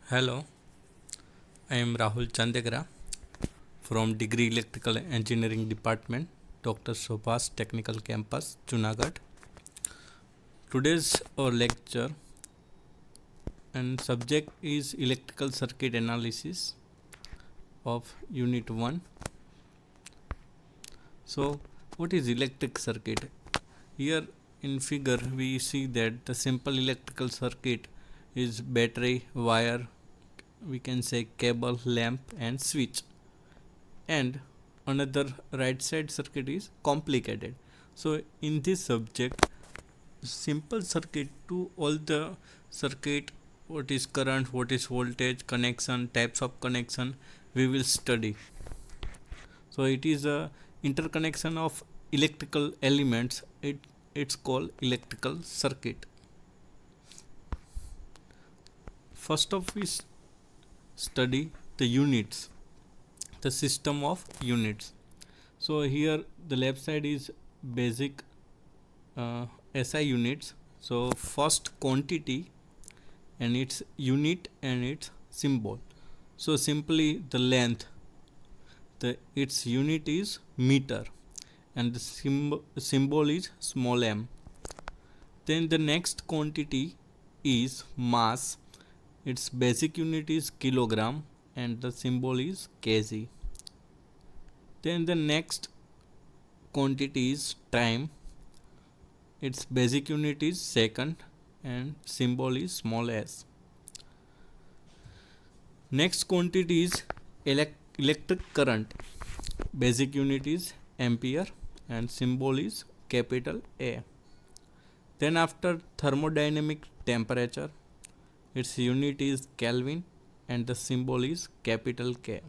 Hello, I am Rahul Chandegra from Degree Electrical Engineering Department, Dr. Subhas Technical Campus, Junagadh. Today's our lecture and subject is electrical circuit analysis of Unit 1. So, what is electric circuit? Here in figure we see that the simple electrical circuit is battery, wire, we can say cable, lamp and switch, and another right side circuit is complicated. So in this subject, simple circuit to all the circuit, what is current, what is voltage, connection, types of connection, we will study. So it is a interconnection of electrical elements. It's called electrical circuit. First of we study the units, the system of units. So here the left side is basic SI units. So first quantity and its unit and its symbol. So simply the length, its unit is meter and the symbol is small m. Then the next quantity is mass. Its basic unit is kilogram and the symbol is kg. Then the next quantity is time. Its basic unit is second and symbol is small s. Next quantity is electric current. Basic unit is ampere and symbol is capital A. Then after thermodynamic temperature, its unit is Kelvin and the symbol is capital K.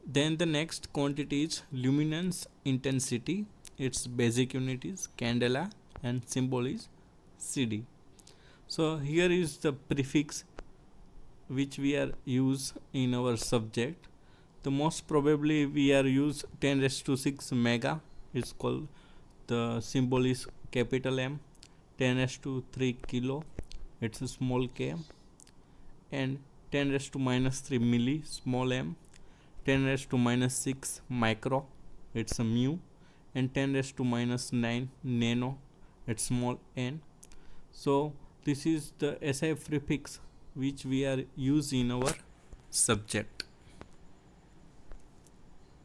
Then the next quantity is luminance intensity. Its basic unit is candela and symbol is CD. So here is the prefix which we are use in our subject. The most probably we are use 10 raised to 6 mega. It's called, the symbol is capital M. 10 raised to 3 kilo, it's a small k. And 10 raised to minus 3 milli, small m. 10 raised to minus 6 micro, it's a mu. And 10 raised to minus 9 nano, it's small n. So this is the SI prefix which we are use in our subject.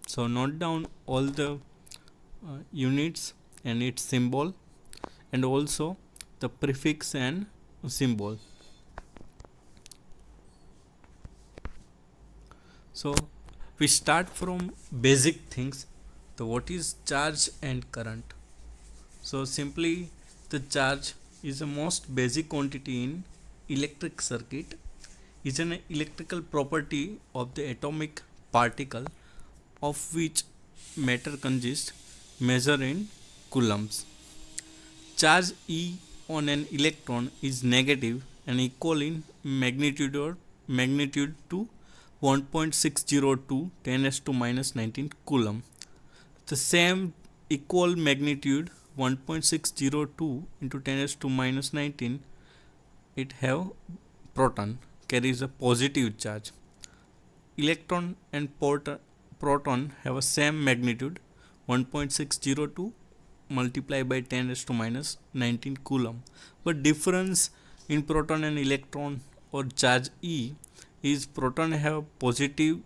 So note down all the units and its symbol and also the prefix and symbol. So we start from basic things. So what is charge and current? So simply the charge is the most basic quantity in electric circuit, is an electrical property of the atomic particle of which matter consists, measured in coulombs. Charge E on an electron is negative and equal in magnitude to 1.602 10 raised to minus 19 coulomb. The same equal magnitude 1.602 into 10 raised to minus 19, it have proton carries a positive charge. Electron and proton have a same magnitude 1.602 multiplied by 10 raised to minus 19 coulomb, but difference in proton and electron or charge E is proton have positive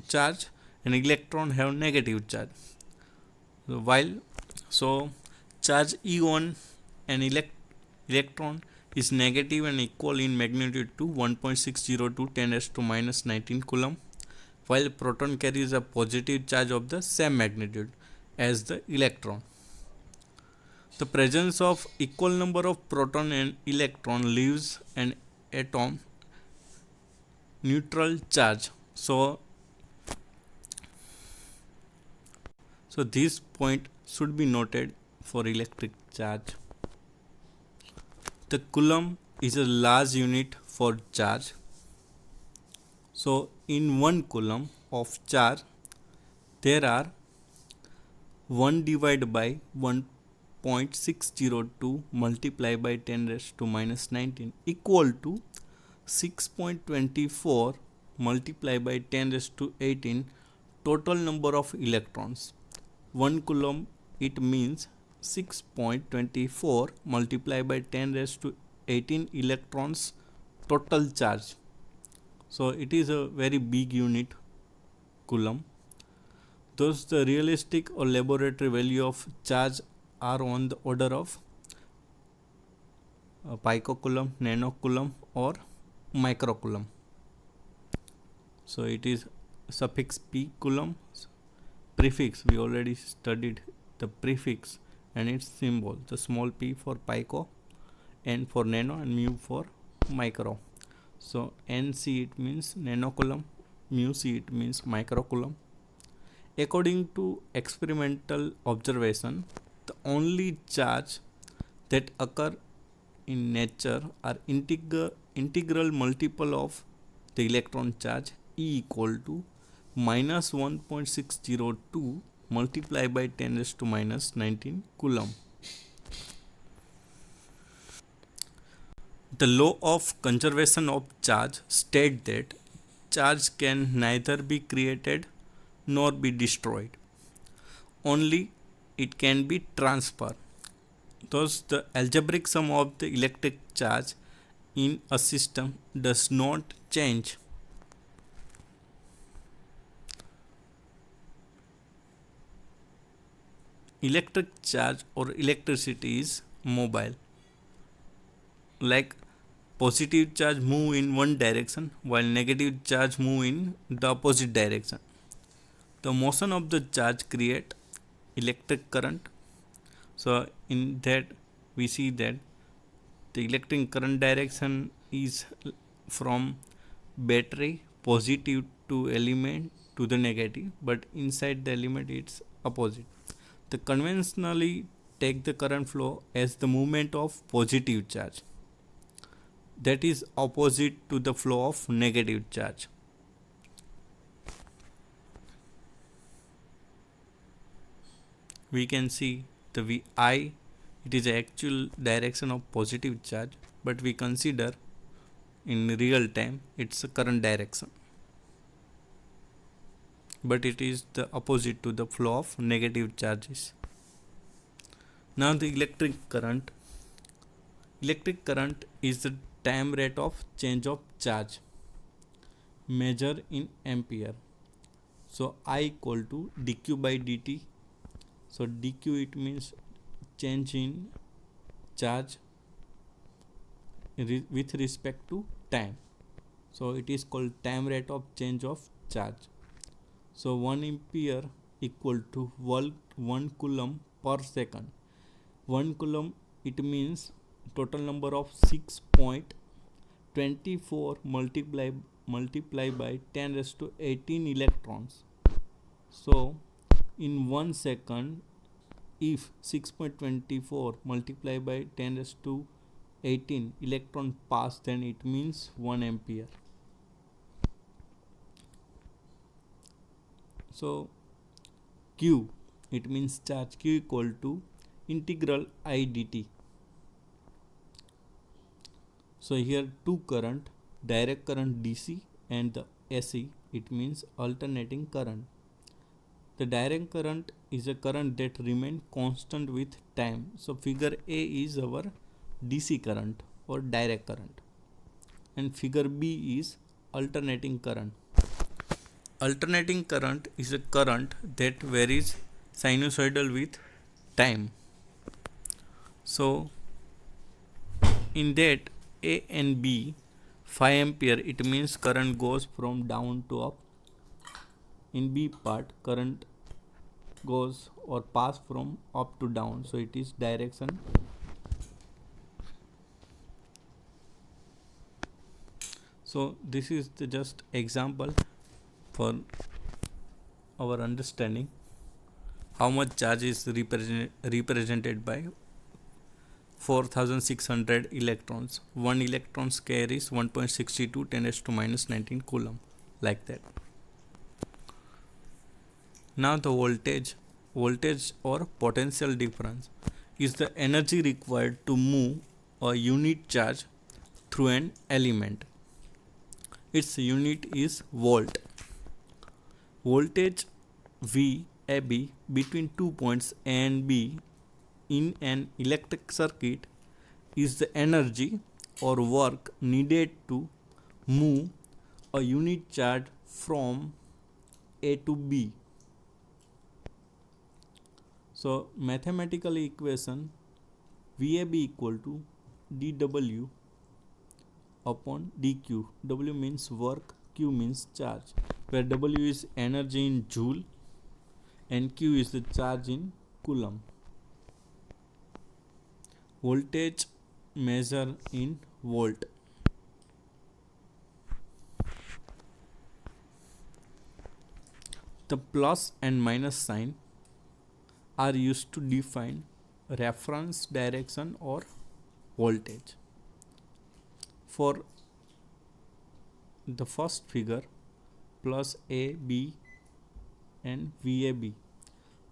charge and electron have negative charge. So charge E on an electron is negative and equal in magnitude to 1.602 10 raised to minus 19 coulomb, while proton carries a positive charge of the same magnitude as the electron. The presence of equal number of proton and electron leaves an atom neutral charge. So this point should be noted for electric charge. The coulomb is a large unit for charge. So in 1 coulomb of charge there are 1 divided by 1.602 multiplied by 10 raised to minus 19 equal to 6.24 multiplied by 10 raised to 18 total number of electrons. 1 coulomb, it means 6.24 multiplied by 10 raised to 18 electrons total charge. So it is a very big unit, coulomb. Thus the realistic or laboratory value of charge are on the order of picocoulomb, nanocoulomb or microcoulomb. So it is suffix p coulomb, prefix we already studied the prefix and its symbol, the small p for pico, n for nano and mu for micro. So nc it means nanocoulomb, mu c it means microcoulomb. According to experimental observation, the only charge that occur in nature are integral multiple of the electron charge E equal to minus 1.602 multiplied by 10 raised to minus 19 coulomb. The law of conservation of charge states that charge can neither be created nor be destroyed. Only it can be transferred. Thus, the algebraic sum of the electric charge in a system does not change. Electric charge or electricity is mobile. Like positive charge move in one direction while negative charge move in the opposite direction. The motion of the charge create electric current. So in that we see that the electric current direction is from battery positive to element to the negative, but inside the element it's opposite. The conventionally take the current flow as the movement of positive charge, that is opposite to the flow of negative charge. We can see the VI, it is the actual direction of positive charge, but we consider in real time it's a current direction, but it is the opposite to the flow of negative charges. Now the electric current is the time rate of change of charge measured in ampere. So I equal to dq by dt. So dq it means change in charge with respect to time. So it is called time rate of change of charge. So 1 ampere equal to 1 coulomb per second. 1 coulomb it means total number of 6.24 multiply by 10 raised to 18 electrons. So in 1 second, if 6.24 multiplied by 10 raised to 18 electron pass, then it means 1 ampere. So Q, it means charge Q equal to integral I dt. So here two current, direct current DC and the AC, it means alternating current. The direct current is a current that remains constant with time. So figure A is our DC current or direct current, and figure B is alternating current. Alternating current is a current that varies sinusoidal with time. So in that A and B 5 ampere, it means current goes from down to up. In B part, current goes or pass from up to down, so it is direction. So this is the just example for our understanding how much charge is represented by 4600 electrons. One electrons carries 1.62 10 raised to minus 19 coulomb, like that. Now the voltage or potential difference is the energy required to move a unit charge through an element. Its unit is volt. Voltage VAB between 2 points A and B in an electric circuit is the energy or work needed to move a unit charge from A to B. So mathematical equation VAB equal to dW upon dq. W means work, q means charge, where W is energy in joule and q is the charge in coulomb. Voltage measure in volt. The plus and minus sign are used to define reference direction or voltage. For the first figure, plus A, B and VAB.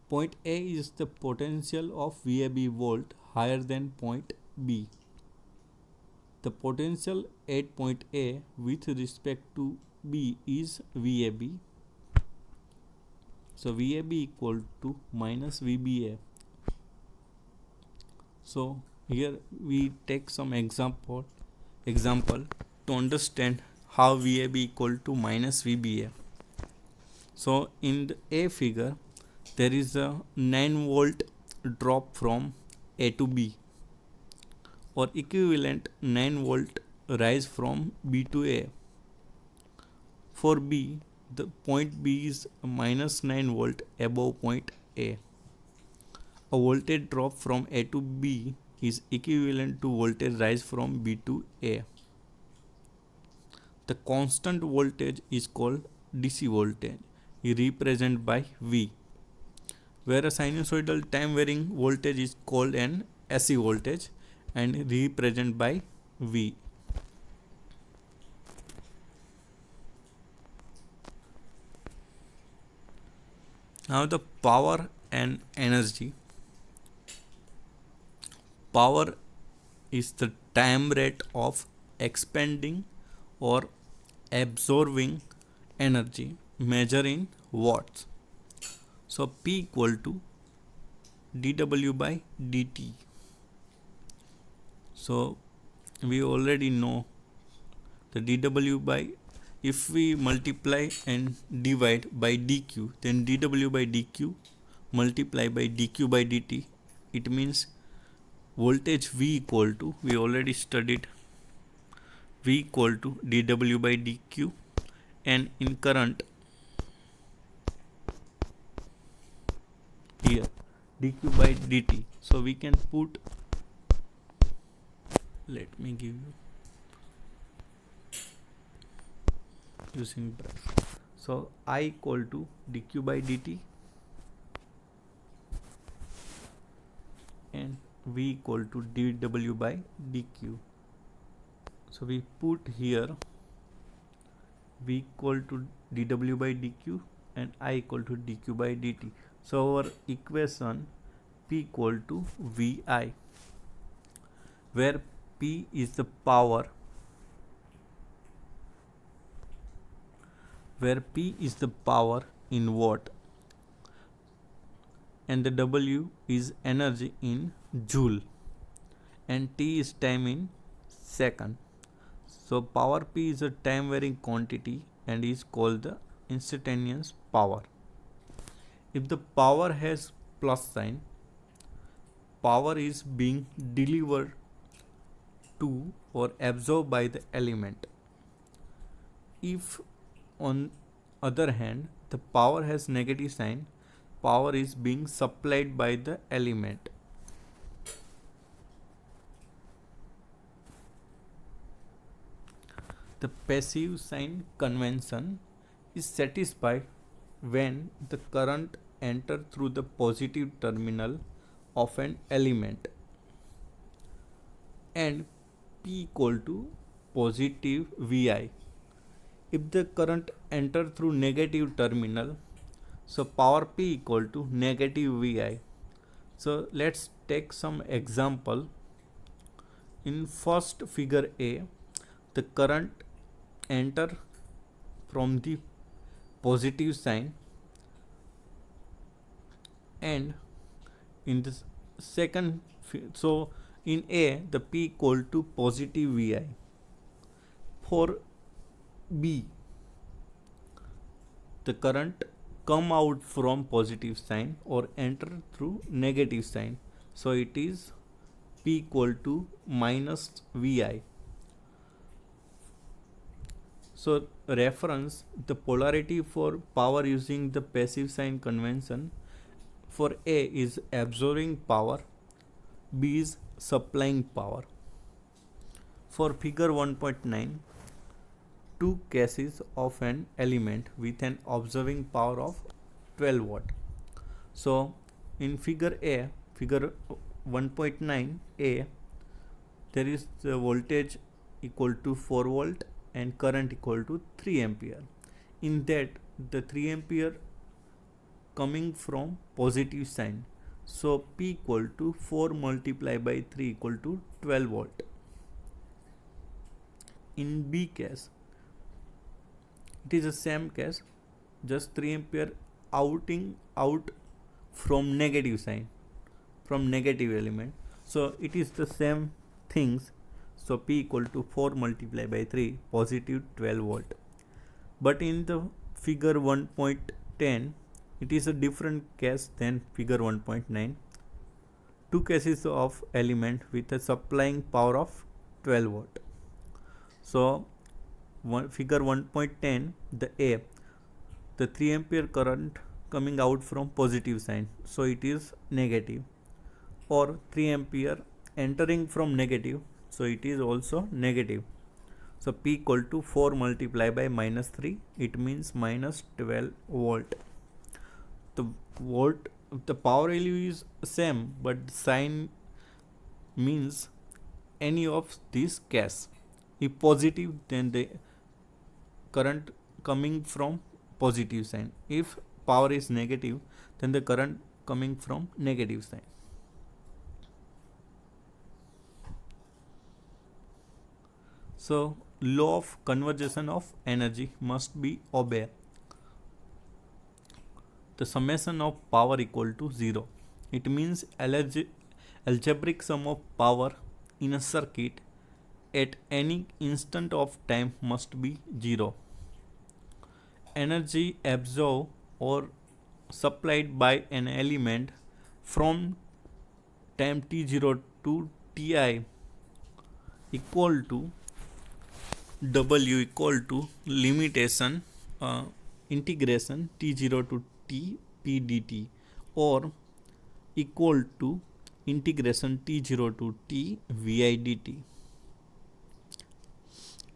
Point A is the potential of VAB volt higher than point B. The potential at point A with respect to B is VAB. So VAB equal to minus VBA. So here we take some example to understand how VAB equal to minus VBA. So in the A figure, there is a 9 volt drop from A to B, or equivalent 9 volt rise from B to A. For B, the point B is minus 9 volt above point A. A voltage drop from A to B is equivalent to voltage rise from B to A. The constant voltage is called DC voltage, represented by V, where a sinusoidal time varying voltage is called an AC voltage and represented by V. Now the power and energy. Power is the time rate of expending or absorbing energy measured in watts. So P equal to dW by dt. So we already know the dW by, if we multiply and divide by dq, then dW by dq multiply by dq by dt, it means voltage V equal to, we already studied, V equal to dW by dq, and in current here dq by dt. So we can put, let me give you using brush. So I equal to dq by dt and V equal to dW by dq. So we put here V equal to dW by dq and I equal to dq by dt. So our equation P equal to VI, where P is the power, in watt, and the W is energy in joule, and T is time in second. So power P is a time varying quantity and is called the instantaneous power. If the power has plus sign, power is being delivered to or absorbed by the element. If on other hand the power has negative sign, power is being supplied by the element. The passive sign convention is satisfied when the current enters through the positive terminal of an element and P equal to positive VI. If the current enters through negative terminal, so power P equal to negative VI. So let's take some example. In first figure A, the current enter from the positive sign, and in the second, so in A the P equal to positive Vi. For B, the current come out from positive sign or enter through negative sign, so it is P equal to minus Vi. So reference the polarity for power using the passive sign convention. For A is absorbing power, B is supplying power. For figure 1.9, two cases of an element with an observing power of 12 watt. So in figure 1.9a, there is the voltage equal to 4 volt and current equal to 3 ampere. In that, the 3 ampere coming from positive sign, so P equal to 4 multiplied by 3 equal to 12 volt. In B case, it is the same case, just 3 ampere out from negative sign, from negative element, so it is the same things, so P equal to 4 multiplied by 3 positive 12 volt. But in the figure 1.10, it is a different case than figure 1.9. Two cases of element with a supplying power of 12 volt. So figure 1.10, the 3 ampere current coming out from positive sign, so it is negative, or 3 ampere entering from negative, so it is also negative. So P equal to 4 multiplied by minus 3, it means minus 12 volt. The power value is same, but sign means any of this case. If positive, then the current coming from positive sign. If power is negative, then the current coming from negative sign. So law of conservation of energy must be obeyed. The summation of power equal to 0. It means algebraic sum of power in a circuit at any instant of time must be 0. Energy absorbed or supplied by an element from time t0 to ti equal to W equal to limitation integration t0 to t p dt, or equal to integration t0 to t vi dt.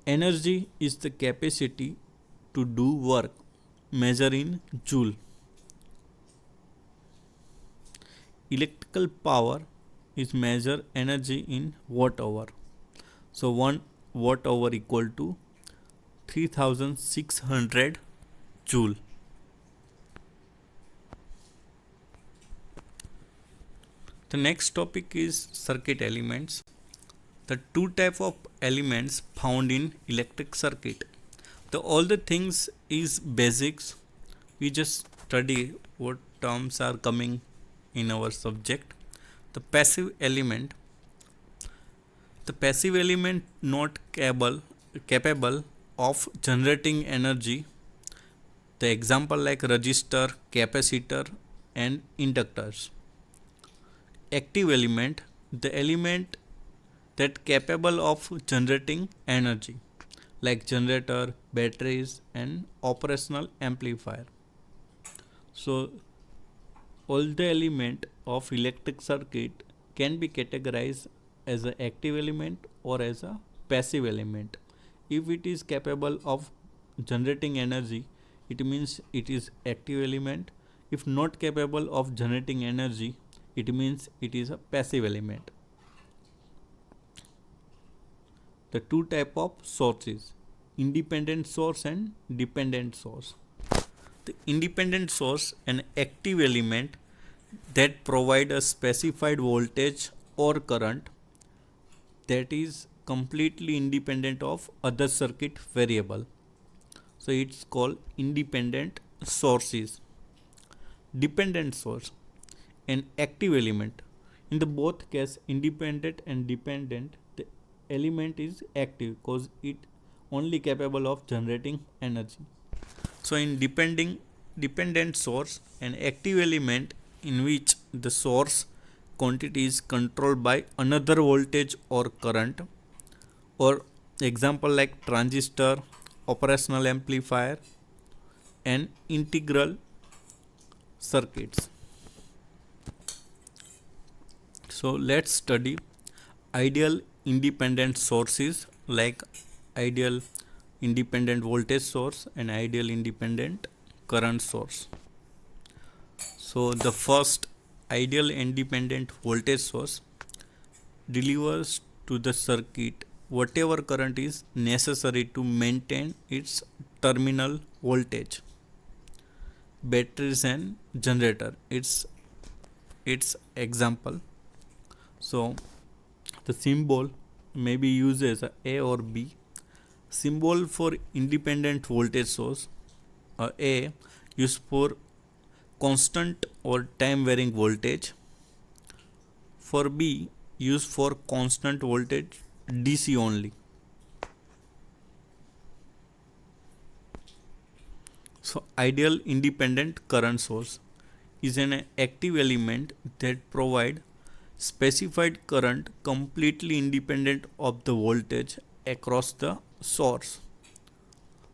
Energy is the capacity to do work measured in joule. Electrical power is measured energy in watt hour. So 1 watt hour equal to 3600 joule. The next topic is circuit elements. The two type of elements found in electric circuit. All the things is basics. We just study what terms are coming in our subject. The passive element. The passive element not capable of generating energy. The example like resistor, capacitor and inductors. Active element, the element that capable of generating energy, like generator, batteries and operational amplifier. So all the element of electric circuit can be categorized as an active element or as a passive element. If it is capable of generating energy, it means it is active element. If not capable of generating energy, it means it is a passive element. The two type of sources, independent source and dependent source. The independent source, an active element that provide a specified voltage or current that is completely independent of other circuit variable. So it's called independent sources. Dependent source, an active element. In the both case, independent and dependent, the element is active because it only capable of generating energy. So in dependent source, an active element in which the source quantity is controlled by another voltage or current, or example like transistor, operational amplifier, and integral circuits. So let's study ideal independent sources like ideal independent voltage source and ideal independent current source. So the first, ideal independent voltage source delivers to the circuit whatever current is necessary to maintain its terminal voltage. Batteries and generator, its example. So the symbol may be used as A or B. Symbol for independent voltage source, A used for constant or time varying voltage. For B used for constant voltage DC only. So ideal independent current source is an active element that provide specified current completely independent of the voltage across the source.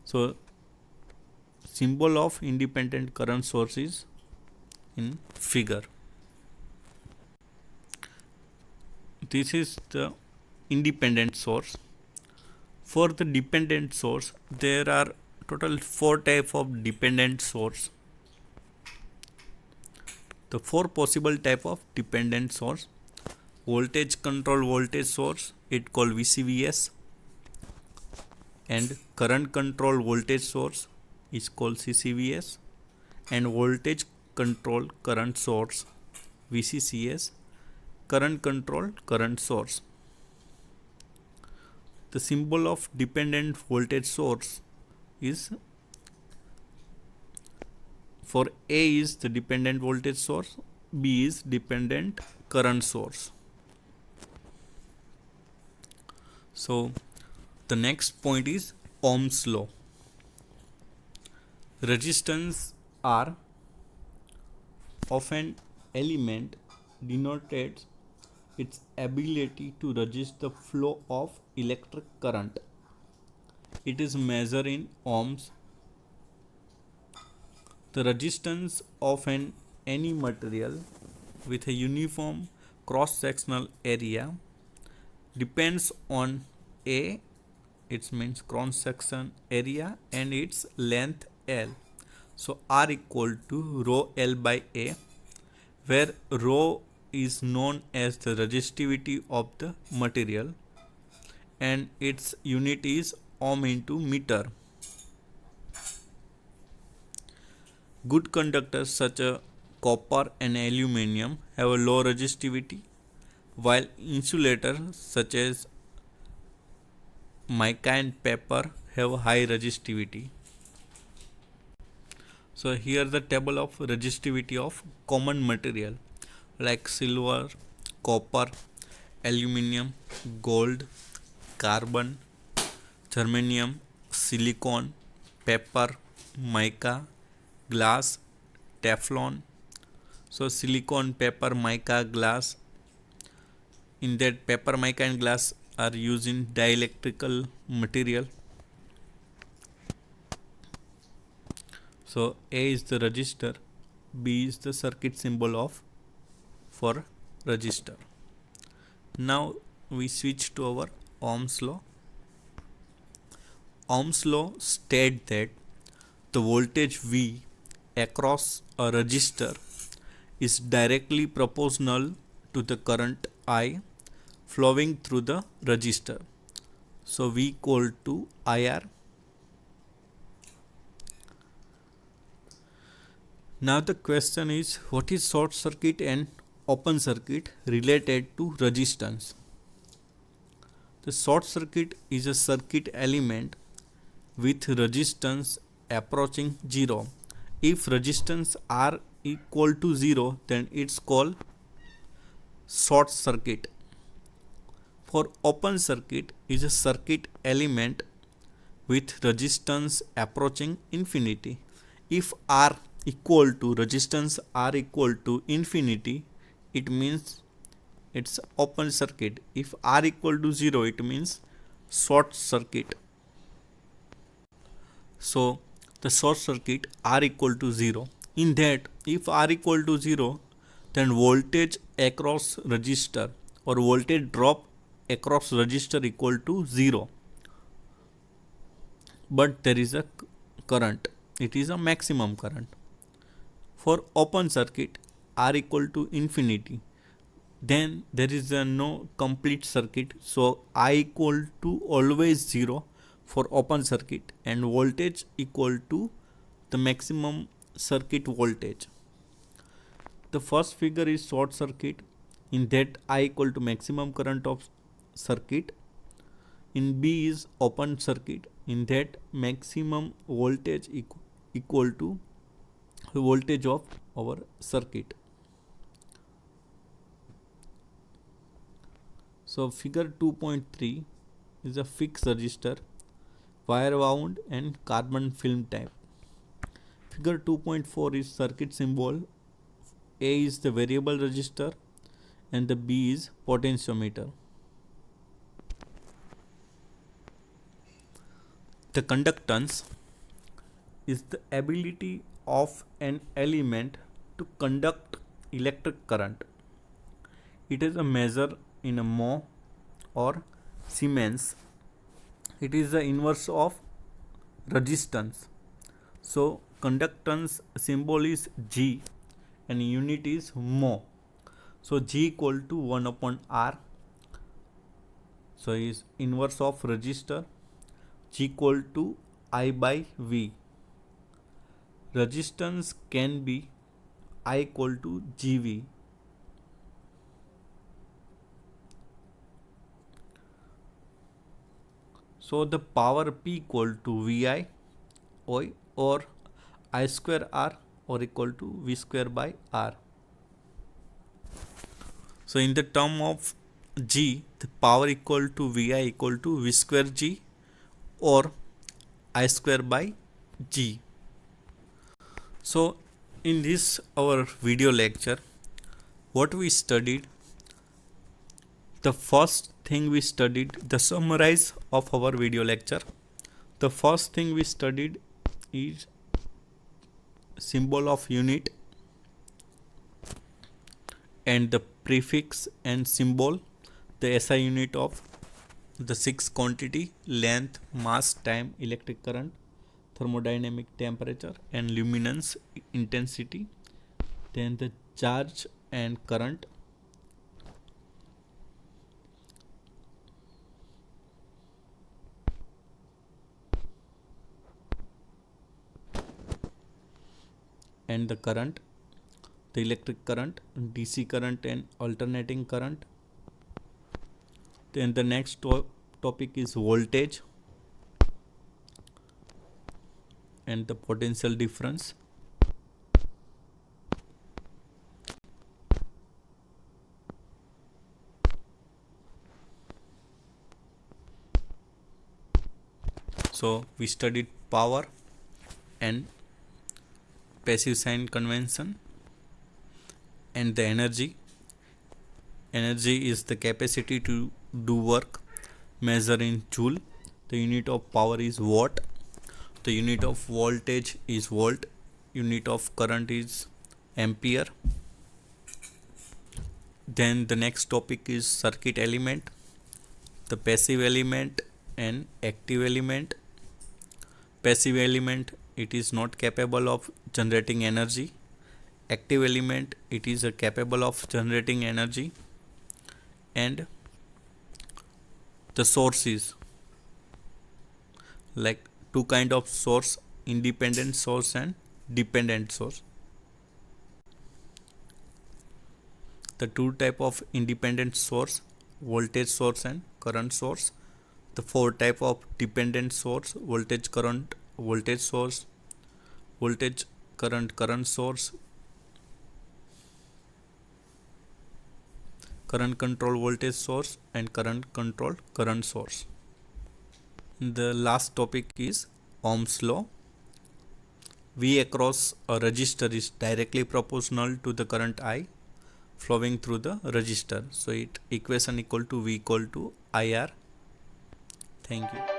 So symbol of independent current source is in figure. This is the independent source. For the dependent source, there are total 4 types of dependent source. The 4 possible type of dependent source: voltage control voltage source, it called VCVS, and current control voltage source is called CCVS, and voltage control current source VCCS, current control current source. The symbol of dependent voltage source is, for A is the dependent voltage source, B is dependent current source. So the next point is Ohm's law. Resistance R of an element denotes its ability to resist the flow of electric current. It is measured in ohms. The resistance of any material with a uniform cross-sectional area depends on A, it means cross-section area, and its length L. So R equal to rho L by A, where rho is known as the resistivity of the material and its unit is ohm into meter. Good conductors such as copper and aluminum have a low resistivity, while insulators such as mica and paper have high resistivity. So here the table of resistivity of common material like silver, copper, aluminum, gold, carbon, germanium, silicon, paper, mica, glass, Teflon. So silicon, paper, mica, glass. In that, paper, mica and glass are used in dielectrical material. So A is the resistor, B is the circuit symbol of for resistor. Now we switch to our Ohm's law. Ohm's law states that the voltage V across a resistor is directly proportional to the current I flowing through the resistor. So V equal to IR. Now the question is, what is short circuit and open circuit related to resistance? The short circuit is a circuit element with resistance approaching 0. If resistance R equal to 0, then it's called short circuit. For open circuit is a circuit element with resistance approaching infinity. If R equal to resistance R equal to infinity, it means it's open circuit. If R equal to 0, it means short circuit. So the short circuit R equal to 0. In that, if R equal to 0, then voltage across resistor or voltage drop across resistor equal to 0. But there is a current. It is a maximum current. For open circuit, R equal to infinity, then there is a no complete circuit, so I equal to always 0 for open circuit and voltage equal to the maximum circuit voltage. The first figure is short circuit. In that, I equal to maximum current of circuit. In B is open circuit. In that, maximum voltage equal to voltage of our circuit. So figure 2.3 is a fixed resistor, wire wound and carbon film type. Figure 2.4 is circuit symbol. A is the variable resistor and the B is potentiometer. The conductance is the ability of an element to conduct electric current. It is a measure in a mho or Siemens. It is the inverse of resistance. So conductance symbol is G and unit is mho. So G equal to 1 upon R. So is inverse of resistor. G equal to I by V. Resistance can be I equal to GV. So the power P equal to VI or I square R or equal to V square by R. So in the term of G, the power equal to VI equal to V square G or I square by G. So in this our video lecture, what we studied, the first thing we studied, the summarize of our video lecture. The first thing we studied is symbol of unit and the prefix and symbol, the SI unit of the 6 quantity: length, mass, time, electric current, thermodynamic temperature and luminance intensity, then the charge and current, and the current, the electric current, DC current and alternating current. Then the next topic is voltage and the potential difference. So we studied power and passive sign convention and the energy. Energy is the capacity to do work, measure in joule. The unit of power is watt. The unit of voltage is volt. Unit of current is ampere. Then the next topic is circuit element, the passive element and active element. Passive element, it is not capable of generating energy. Active element, it is capable of generating energy. And the sources, like two kind of source, independent source and dependent source. The two type of independent source, voltage source and current source. the four type of dependent source: voltage, current, voltage source, voltage, current, current source, current control voltage source, and current control current source. The last topic is Ohm's law. V across a resistor is directly proportional to the current I flowing through the resistor. So it equation equal to V equal to IR. Thank you.